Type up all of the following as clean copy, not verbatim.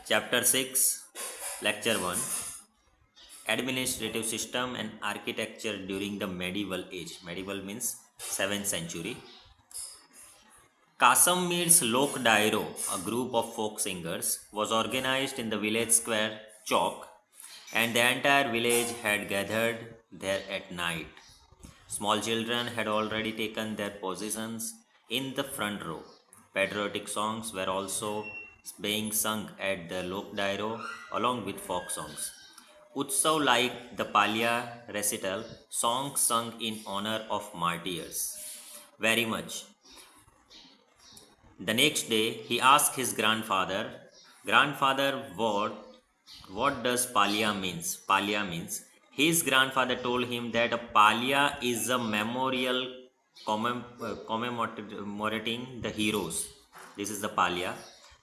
Chapter 6, Lecture 1, Administrative System and Architecture during the Medieval Age. Medieval means 7th century. Kasammir's Lok Dairo, a group of folk singers, was organized in the village square Chowk, and the entire village had gathered there at night. Small children had already taken their positions in the front row. Patriotic songs were also being sung at the Lok Dairo along with folk songs. Utsav like the Palya recital, songs sung in honor of martyrs. Very much. The next day, he asked his grandfather, Grandfather, what does Palya means? Palya means. His grandfather told him that a Palya is a memorial commemorating the heroes. This is the Palya,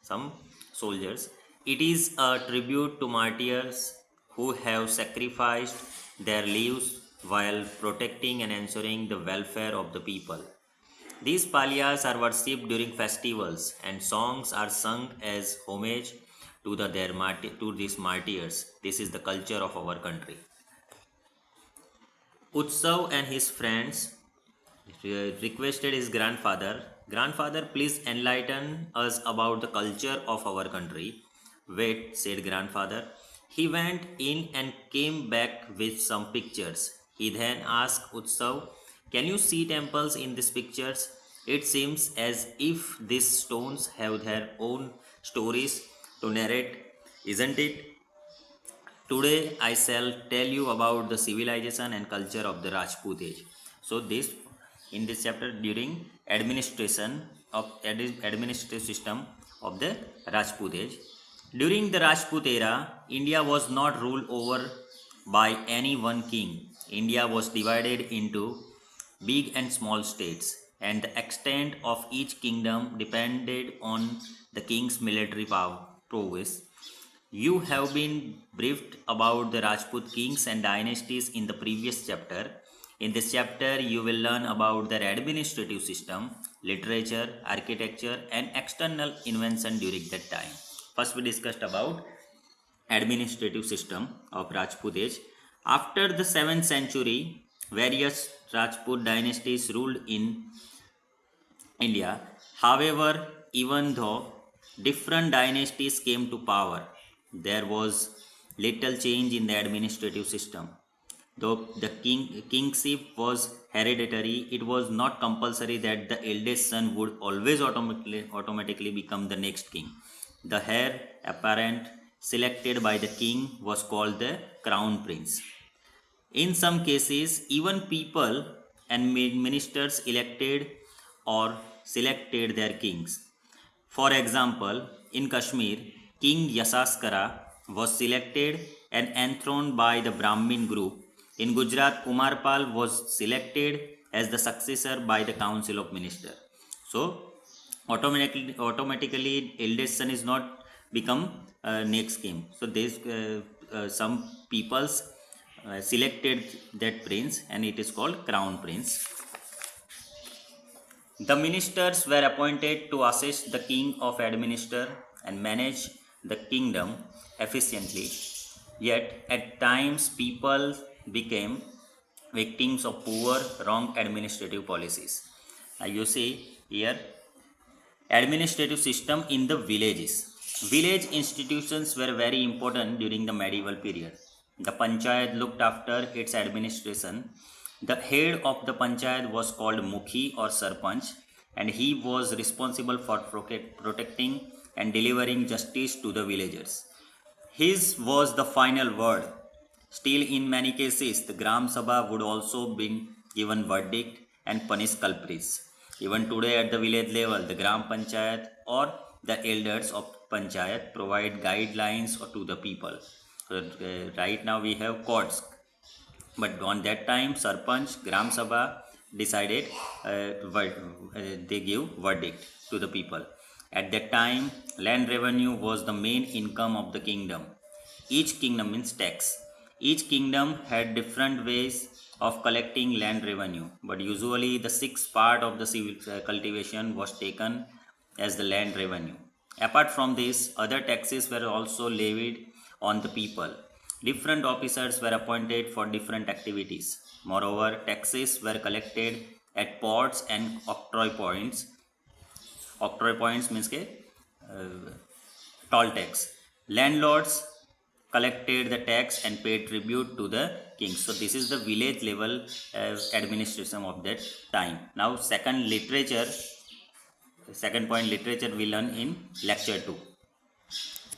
some soldiers. It is a tribute to martyrs who have sacrificed their lives while protecting and ensuring the welfare of the people. These palyas are worshipped during festivals, and songs are sung as homage to these martyrs. This is the culture of our country. Utsav and his friends requested his grandfather, Grandfather, please enlighten us about the culture of our country. Wait, said grandfather. He went in and came back with some pictures. He then asked Utsav, Can you see temples in these pictures? It seems as if these stones have their own stories to narrate, isn't it? Today I shall tell you about the civilization and culture of the Rajput age. So this in this chapter during administrative system of the Rajput age. During the Rajput era, India was not ruled over by any one king. India was divided into big and small states, and the extent of each kingdom depended on the king's military prowess. You have been briefed about the Rajput kings and dynasties in the previous chapter. In this chapter, you will learn about their administrative system, literature, architecture, and external invention during that time. First, we discussed about administrative system of Rajput age. After the 7th century, various Rajput dynasties ruled in India. However, even though different dynasties came to power, there was little change in the administrative system. Though the kingship was hereditary, it was not compulsory that the eldest son would always automatically become the next king. The heir apparent selected by the king was called the crown prince. In some cases, even people and ministers elected or selected their kings. For example, in Kashmir, King Yasaskara was selected and enthroned by the Brahmin group. In Gujarat, Kumarpal was selected as the successor by the Council of Ministers. So, automatically, eldest son is not become next king. So, there's some peoples selected that prince, and it is called crown prince. The ministers were appointed to assist the king of administer and manage the kingdom efficiently. Yet, at times, people became victims of poor, wrong administrative policies. Now, you see here, administrative system in the villages. Village institutions were very important during the medieval period. The panchayat looked after its administration. The head of the panchayat was called Mukhi or Sarpanch, and he was responsible for protecting and delivering justice to the villagers. His was the final word. Still, in many cases, the Gram Sabha would also be given verdict and punish culprits. Even today, at the village level, the Gram Panchayat or the elders of Panchayat provide guidelines to the people. So, right now, we have courts, but on that time, Sarpanch, Gram Sabha decided, they give verdict to the people. At that time, land revenue was the main income of the kingdom. Each kingdom means tax. Each kingdom had different ways of collecting land revenue, but usually the sixth part of the civil cultivation was taken as the land revenue. Apart from this, other taxes were also levied on the people. Different officers were appointed for different activities. Moreover, taxes were collected at ports and octroi points. Octroi points means के toll tax. Landlords collected the tax and paid tribute to the king. So this is the village level administration of that time. Now second, literature. Second point, literature we learn in lecture 2.